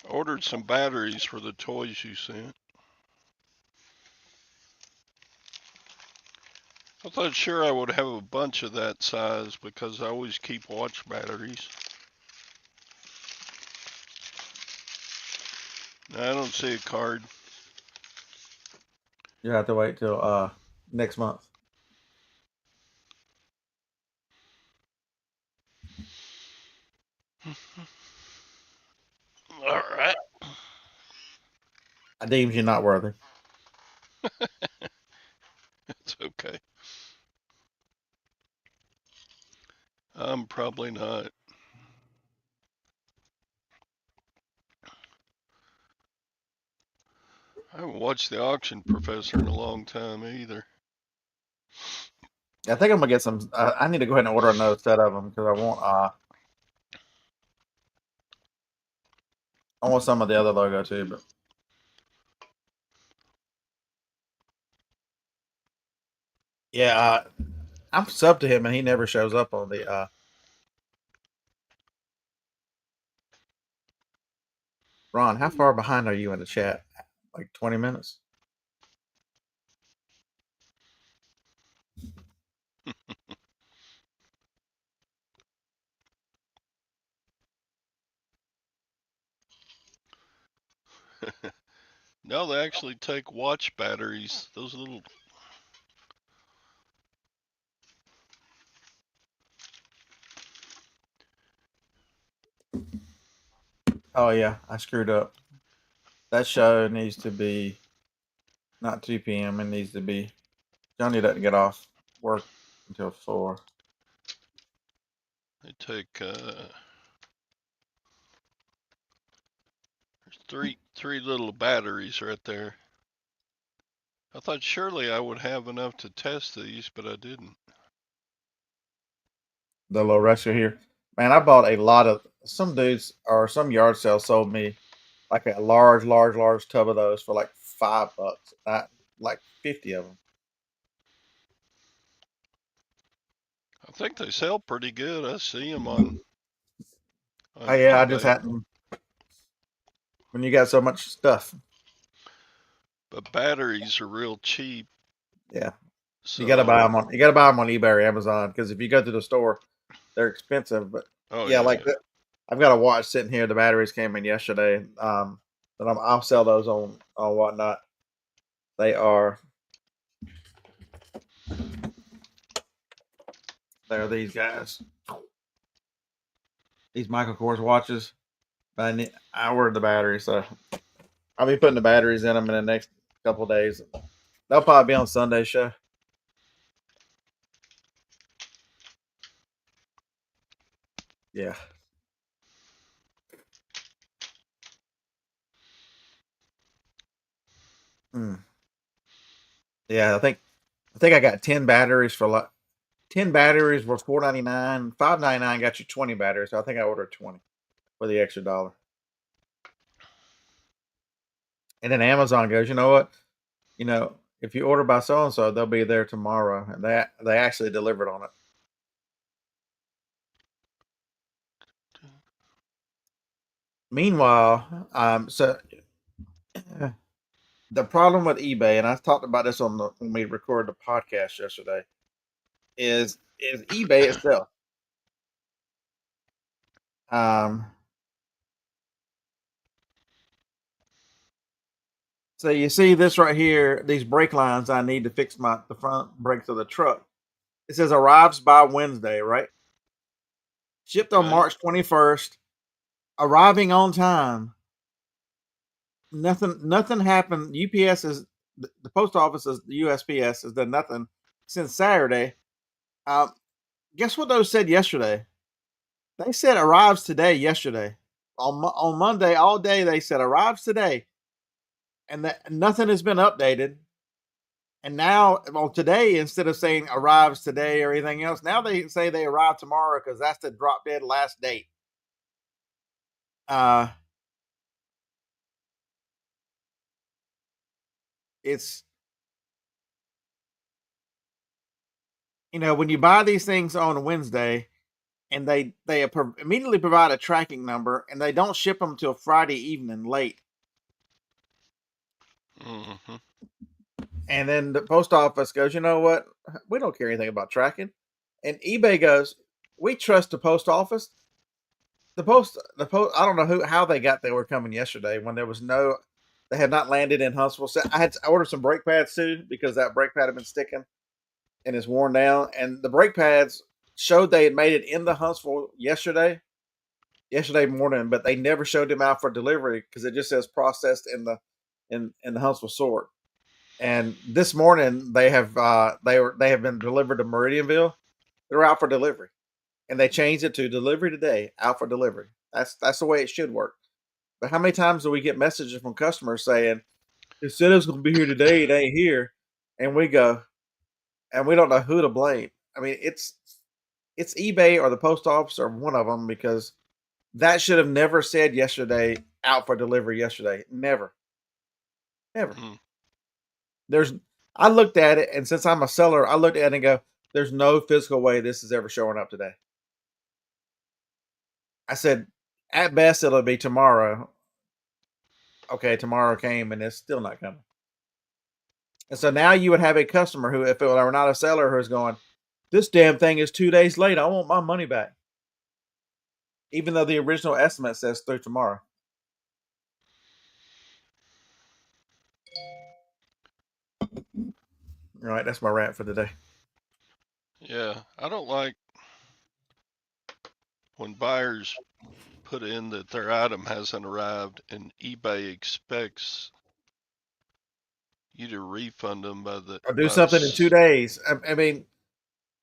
ordered some batteries for the toys you sent. I thought sure I would have a bunch of that size because I always keep watch batteries. I don't see a card. You have to wait till next month. All right. I deemed you not worthy. It's okay. I'm probably not. I haven't watched the auction professor in a long time either. I think I'm gonna get some. I need to go ahead and order another set of them because I want. I want some of the other logo too, but yeah, I'm sub to him and he never shows up on the. Ron, how far behind are you in the chat? Like 20 minutes. No, they actually take watch batteries. Those little. Oh yeah, I screwed up. That show needs to be not 2 p.m. It needs to be. Johnny doesn't get off work until 4. They take there's three little batteries right there. I thought surely I would have enough to test these, but I didn't. The little rescue here. Man, I bought a lot of some dudes or some yard sale sold me like a large tub of those for like $5. Like 50 of them. I think they sell pretty good. I see them Oh on yeah, I just eBay. hadn't when you got so much stuff. But batteries are real cheap. Yeah, you got to buy So, them on. You got to buy them on eBay or Amazon because if you go to the store, they're expensive. But oh yeah, yeah, like yeah. I've got a watch sitting here. The batteries came in yesterday. But I'll sell those on whatnot. They are. They're these guys. These Michael Kors watches. I ordered the batteries, so I'll be putting the batteries in them in the next couple of days. They'll probably be on Sunday show. Yeah. Mm. Yeah, I think I got 10 batteries for like 10 batteries were $4.99. $5.99 got you 20 batteries. So I think I ordered 20 for the extra dollar. And then Amazon goes, you know what? You know, if you order by so and so, they'll be there tomorrow, and they actually delivered on it. Meanwhile, the problem with eBay, and I talked about this when we recorded the podcast yesterday, is eBay itself. Um, so you see this right here, these brake lines I need to fix the front brakes of the truck. It says arrives by Wednesday, right? Shipped on Okay. March 21st, arriving on time. Nothing happened. UPS is the post office is the USPS has done nothing since Saturday. Um, guess what those said yesterday? They said arrives today. Yesterday on Monday all day they said arrives today, and that nothing has been updated. And now, well, today instead of saying arrives today or anything else, now they say they arrive tomorrow because that's the drop dead last date. Uh, it's when you buy these things on Wednesday and they immediately provide a tracking number and they don't ship them till Friday evening late. Mm-hmm. And then the post office goes, you know what? We don't care anything about tracking. And eBay goes, we trust the post office. The post. I don't know how they got they were coming yesterday when there was no. They had not landed in Huntsville. So I ordered some brake pads too because that brake pad had been sticking and it's worn down. And the brake pads showed they had made it into Huntsville yesterday morning, but they never showed them out for delivery because it just says processed in the Huntsville sort. And this morning they have been delivered to Meridianville. They're out for delivery, and they changed it to delivery today, out for delivery. That's the way it should work. But how many times do we get messages from customers saying it said it's going to be here today, it ain't here, and we go and we don't know who to blame. I mean, it's eBay or the post office or one of them because that should have never said yesterday. out for delivery yesterday. Never, never. Mm. There's. I looked at it, and since I'm a seller, I looked at it and go, "There's no physical way this is ever showing up today." I said, "At best, it'll be tomorrow." Okay, tomorrow came, and it's still not coming. And so now you would have a customer who, if it were not a seller, who's going, "This damn thing is 2 days late. I want my money back," even though the original estimate says through tomorrow. All right, that's my rant for today. Yeah, I don't like when buyers put in that their item hasn't arrived and eBay expects you to refund them Or do something in 2 days. I mean,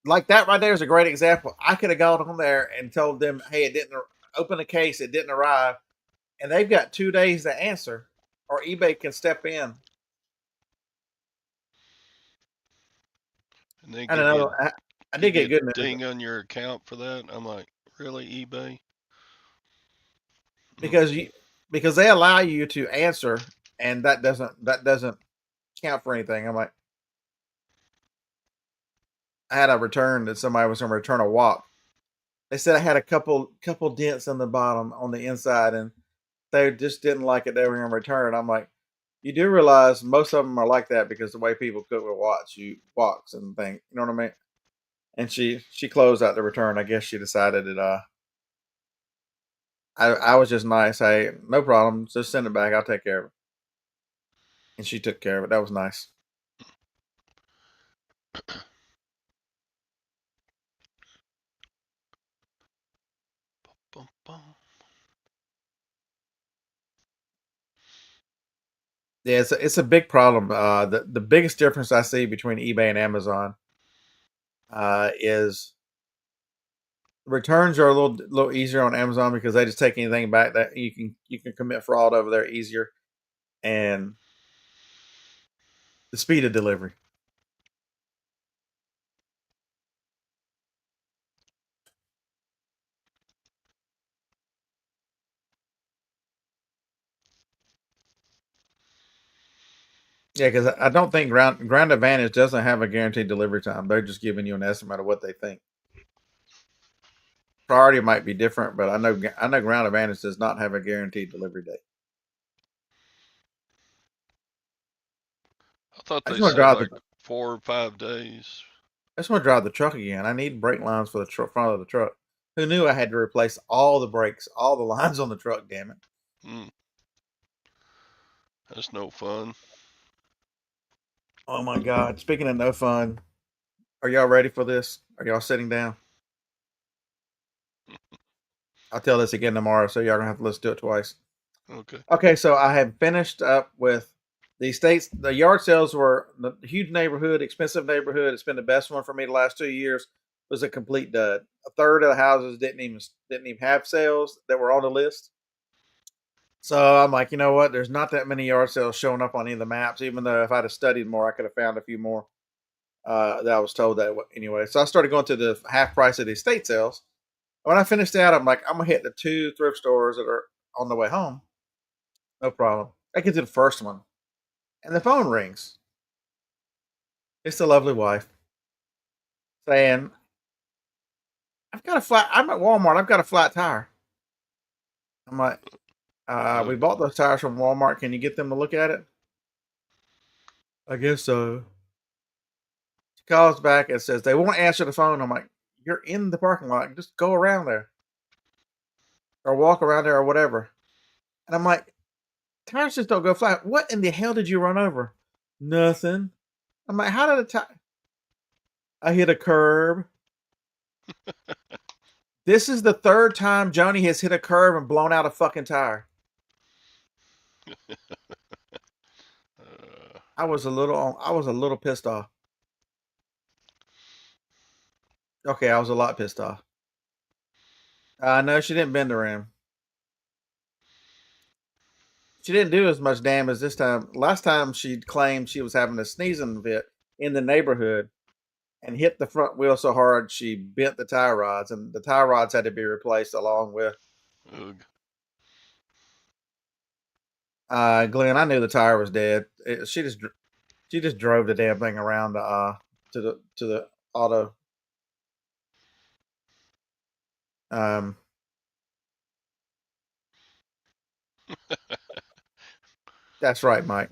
like that right there is a great example. I could have gone on there and told them, "Hey, it didn't open a case. It didn't arrive," and they've got 2 days to answer, or eBay can step in. and they I don't know. I did give you get a good news ding on your account for that. I'm like, really, eBay? Mm. because you because they allow you to answer, and that doesn't count for anything. I'm like, I had a return that somebody was going to return a walk. They said I had a couple dents on the bottom on the inside, and they just didn't like it. They were going to return it. I'm like, you do realize most of them are like that because the way people cook with walks and things. You know what I mean? And she closed out the return. I guess she decided that I was just nice. Hey, no problem. Just send it back. I'll take care of it. And she took care of it. That was nice. Bum, bum. Yeah, it's a big problem. The biggest difference I see between eBay and Amazon is returns are a little easier on Amazon because they just take anything back that you can commit fraud over there easier, and the speed of delivery. Yeah, because I don't think Ground Advantage doesn't have a guaranteed delivery time. They're just giving you an estimate of what they think. Priority might be different, but I know Ground Advantage does not have a guaranteed delivery date. I thought I they just want to said drive the like 4 or 5 days. I just want to drive the truck again. I need brake lines for the front of the truck. Who knew I had to replace all the brakes, all the lines on the truck? Damn it! Mm, that's no fun. Oh my god! Speaking of no fun, are y'all ready for this? Are y'all sitting down? I'll tell this again tomorrow, so y'all gonna have to listen to it twice. Okay. Okay, so I have finished up with the states. The yard sales were the huge neighborhood, expensive neighborhood. It's been the best one for me the last 2 years. It was a complete dud. A third of the houses didn't even have sales that were on the list. So I'm like, you know what? There's not that many yard sales showing up on any of the maps. Even though if I'd have studied more, I could have found a few more. That I was told that anyway. So I started going to the half price of the estate sales. When I finished that, I'm like, I'm gonna hit the two thrift stores that are on the way home. No problem. I get to the first one, and the phone rings. It's the lovely wife saying, "I've got a flat. I'm at Walmart. I've got a flat tire." I'm like, "We Ugh. bought those tires from Walmart. Can you get them to look at it?" I guess so. She calls back and says they won't answer the phone. I'm like, "You're in the parking lot. Just go around there or walk around there or whatever." And I'm like, "Tires just don't go flat. What in the hell did you run over?" Nothing. I'm like, "How did a tire?" I hit a curb. This is the third time Joni has hit a curb and blown out a fucking tire. Uh, I was a little pissed off. Okay, I was a lot pissed off. No, she didn't bend the rim. She didn't do as much damage this time. Last time she claimed she was having a sneezing fit in the neighborhood and hit the front wheel so hard she bent the tie rods, and the tie rods had to be replaced along with. ugh. Glenn, I knew the tire was dead. She just drove the damn thing around the to the auto. Um, that's right, Mike.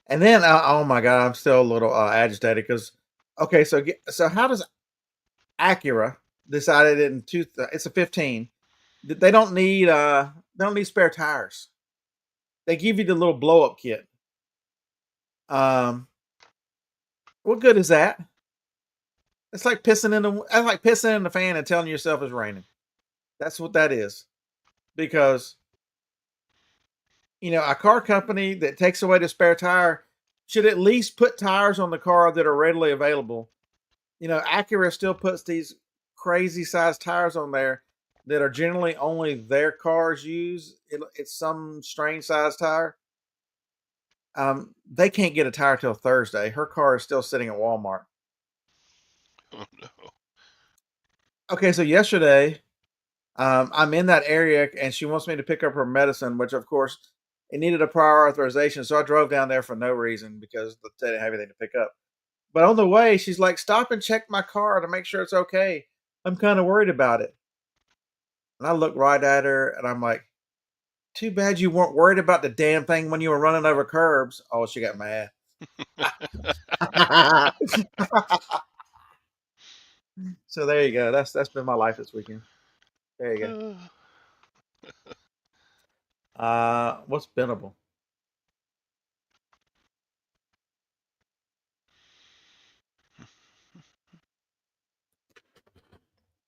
And then, oh my god, I'm still a little agitated because okay, so how does Acura decided in it's a 15 they don't need spare tires. They give you the little blow up kit. Um, what good is that? That's like pissing in the fan and telling yourself it's raining. That's what that is. Because a car company that takes away the spare tire should at least put tires on the car that are readily available. Acura still puts these crazy sized tires on there that are generally only their cars use. It's some strange size tire. They can't get a tire till Thursday. Her car is still sitting at Walmart. Oh no. Okay, so yesterday, I'm in that area and she wants me to pick up her medicine, which of course it needed a prior authorization. So I drove down there for no reason because they didn't have anything to pick up. But on the way, she's like, stop and check my car to make sure it's okay. I'm kind of worried about it. And I look right at her and I'm like, too bad you weren't worried about the damn thing when you were running over curbs. Oh, she got mad. So there you go. That's been my life this weekend. There you go. What's binnable?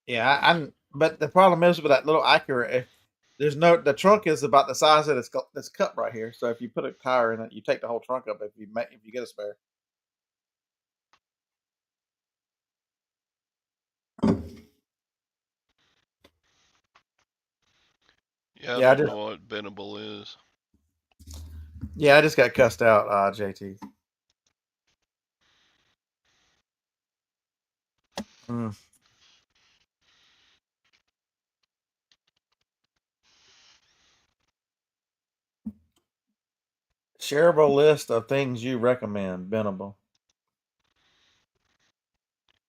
Yeah, I'm. But the problem is with that little Acura, if there's no the trunk is about the size of this cup right here. So if you put a tire in it, you take the whole trunk up if you get a spare. Yeah, I Yeah, don't know what bendable is. I just got cussed out, JT. Mm. Shareable list of things you recommend. Bendable.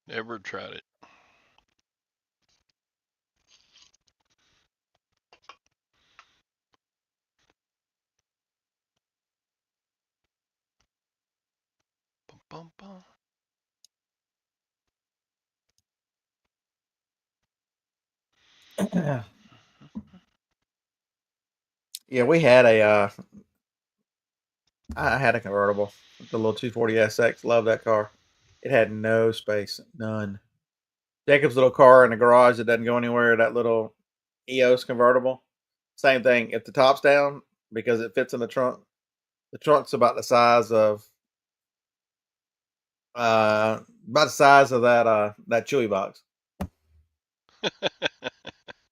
Never tried it. Bum, bum, bum. Yeah, we had a. I had a convertible, the little 240SX. Love that car. It had no space, none. Jacob's little car in the garage that doesn't go anywhere. That little EOS convertible. Same thing. If the top's down because it fits in the trunk, the trunk's about the size of that Chewy box.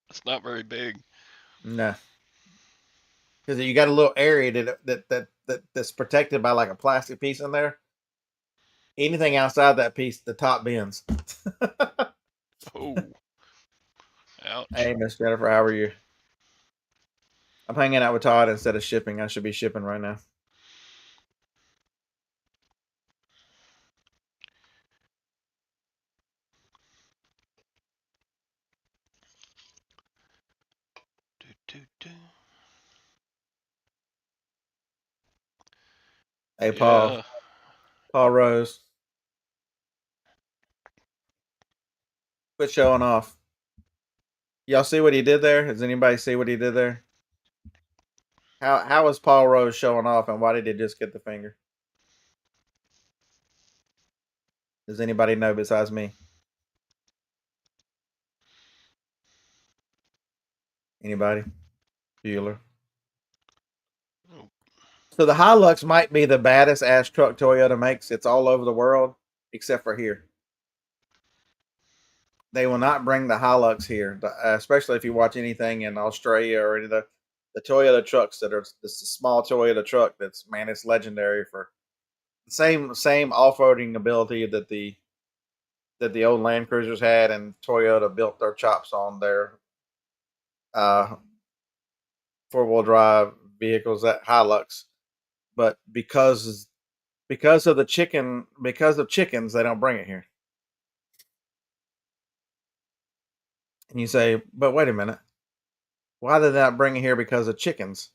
It's not very big. No, because you got a little area that's protected by like a plastic piece in there. Anything outside that piece, the top bends. Oh, ouch. Hey, Miss Jennifer, how are you? I'm hanging out with Todd instead of shipping. I should be shipping right now. Do, do, do. Hey, Yeah, Paul Rose, quit showing off. Y'all see what he did there? Does anybody see what he did there? How was Paul Rose showing off, and why did he just get the finger? Does anybody know besides me? Anybody? Bueller. oh, So the Hilux might be the baddest ass truck Toyota makes. It's all over the world except for here. They will not bring the Hilux here, especially if you watch anything in Australia or any of the Toyota trucks that are this small Toyota truck. That's man, it's legendary for the same off roading ability that the old Land Cruisers had, and Toyota built their chops on their uh, 4-wheel drive vehicles, that Hilux, but because of chickens, they don't bring it here. And you say, but wait a minute, why did they not bring it here because of chickens?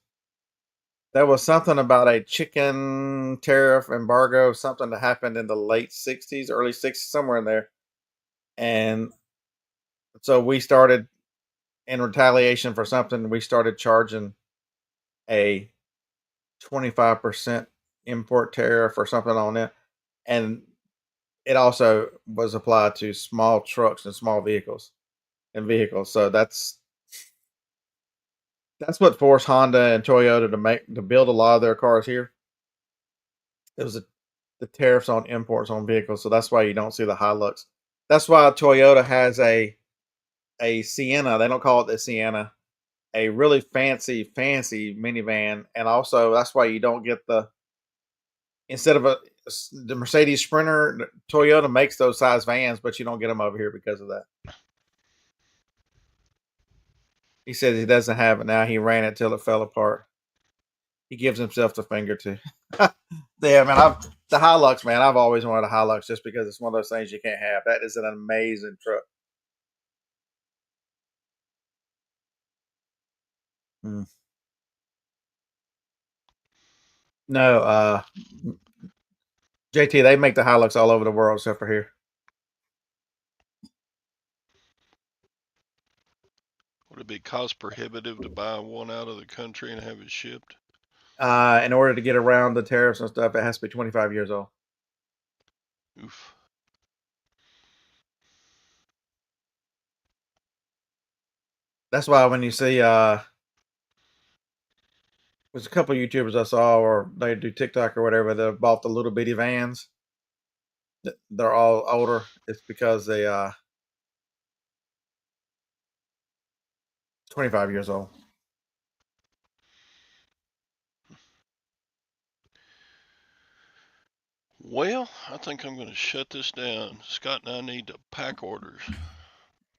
There was something about a chicken tariff embargo, something that happened in the late '60s, early '60s, somewhere in there, and so we started, in retaliation for something, we started charging a 25% import tariff or something on it, and it also was applied to small trucks and small vehicles. So that's what forced Honda and Toyota to build a lot of their cars here. It was the tariffs on imports on vehicles, so that's why you don't see the Hilux. That's why Toyota has a Sienna. They don't call it the Sienna. A really fancy minivan, and also that's why you don't get instead of the Mercedes Sprinter. Toyota makes those size vans, but you don't get them over here because of that. He says he doesn't have it now. He ran it till it fell apart. He gives himself the finger too. Yeah, man. The Hilux, man. I've always wanted a Hilux just because it's one of those things you can't have. That is an amazing truck. Mm. No, JT, they make the Hilux all over the world except for here. Would it be cost prohibitive to buy one out of the country and have it shipped? In order to get around the tariffs and stuff, it has to be 25 years old. Oof. That's why when you see, there's a couple of YouTubers I saw, or they do TikTok or whatever, that bought the little bitty vans. They're all older. It's because they 25 years old. Well, I think I'm going to shut this down. Scott and I need to pack orders.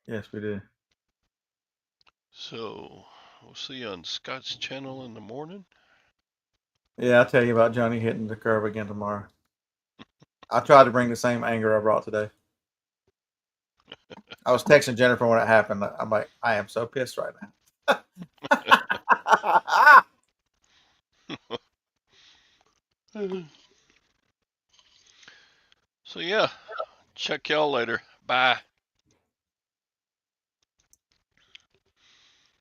Yes, we do. So we'll see you on Scott's channel in the morning. Yeah, I'll tell you about Johnny hitting the curb again tomorrow. I tried to bring the same anger I brought today. I was texting Jennifer when it happened. I'm like, I am so pissed right now. So yeah, check y'all later. Bye.